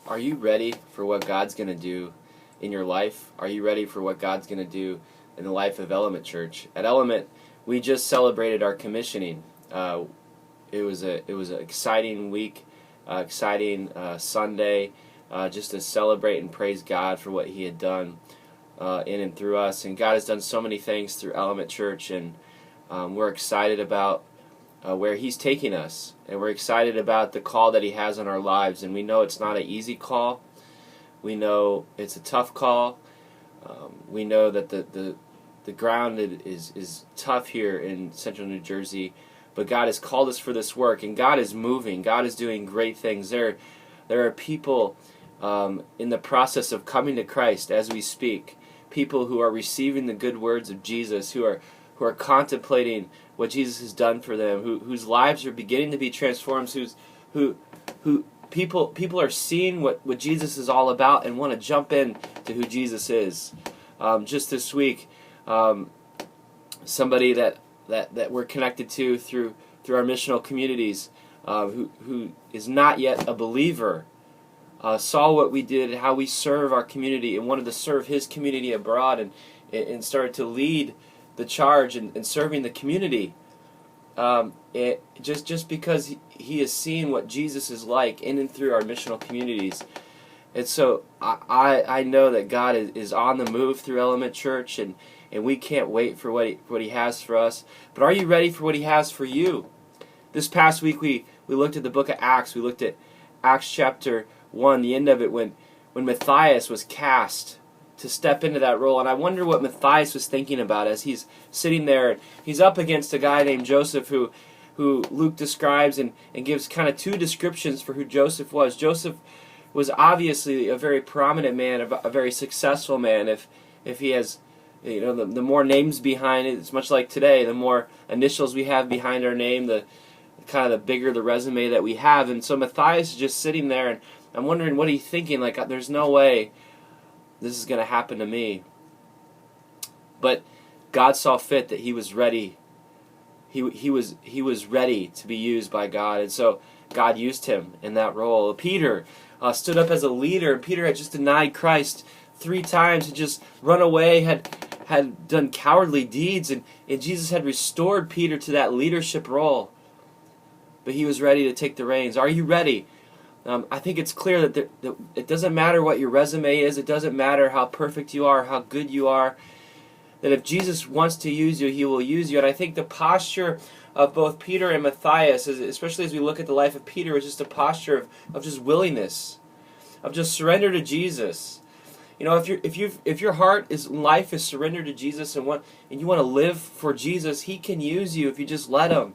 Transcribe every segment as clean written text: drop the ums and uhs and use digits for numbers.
Are you ready for what God's going to do in your life? Are you ready for what God's going to do in the life of Element Church? At Element, we just celebrated our commissioning. It was an exciting week, exciting Sunday, just to celebrate and praise God for what He had done in and through us. And God has done so many things through Element Church, and we're excited about where He's taking us, and we're excited about the call that He has on our lives. And we know it's not an easy call. We know it's a tough call. We know that the ground is tough here in central New Jersey, but God has called us for this work, and God is moving. God is doing great things. There are people in the process of coming to Christ as we speak, people who are receiving the good words of Jesus, who are contemplating what Jesus has done for them, whose lives are beginning to be transformed, who people are seeing what Jesus is all about and want to jump in to who Jesus is. Just this week, somebody that we're connected to through our missional communities, who is not yet a believer, saw what we did, how we serve our community, and wanted to serve his community abroad, and started to lead the charge in serving the community. Just because he has seen what Jesus is like in and through our missional communities. And so I know that God is on the move through Element Church, and we can't wait for what he has for us. But are you ready for what he has for you? This past week we looked at the book of Acts. We looked at Acts chapter 1, the end of it, when Matthias was cast to step into that role. And I wonder what Matthias was thinking about as he's sitting there. He's up against a guy named Joseph who Luke describes and gives kind of two descriptions for who Joseph was. Joseph was obviously a very prominent man, a very successful man. If he has, the more names behind it, it's much like today. The more initials we have behind our name, the kind of the bigger the resume that we have. And so Matthias is just sitting there, and I'm wondering what he's thinking. Like, there's no way this is going to happen to me. But God saw fit that he was ready. He was ready to be used by God, and so God used him in that role. Peter stood up as a leader. Peter had just denied Christ 3 times, had just run away, had done cowardly deeds, and Jesus had restored Peter to that leadership role. But he was ready to take the reins. Are you ready? I think it's clear that it doesn't matter what your resume is. It doesn't matter how perfect you are, how good you are. That if Jesus wants to use you, he will use you. And I think the posture of both Peter and Matthias, especially as we look at the life of Peter, is just a posture of just willingness, of just surrender to Jesus. If your heart life is surrendered to Jesus, and you want to live for Jesus, he can use you if you just let him.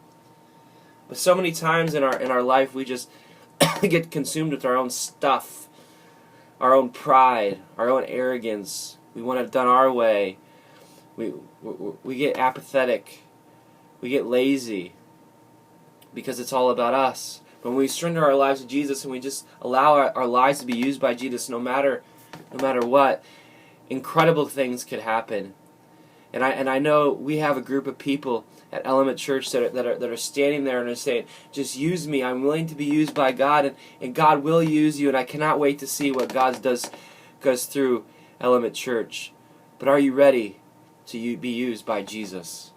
But so many times in our life, we just get consumed with our own stuff, our own pride, our own arrogance. We want it done our way. We get apathetic. We get lazy because it's all about us. But when we surrender our lives to Jesus and we just allow our lives to be used by Jesus, no matter what, incredible things could happen. And I know we have a group of people at Element Church that are standing there and are saying, just use me. I'm willing to be used by God, and God will use you, and I cannot wait to see what God goes through Element Church. But are you ready to be used by Jesus?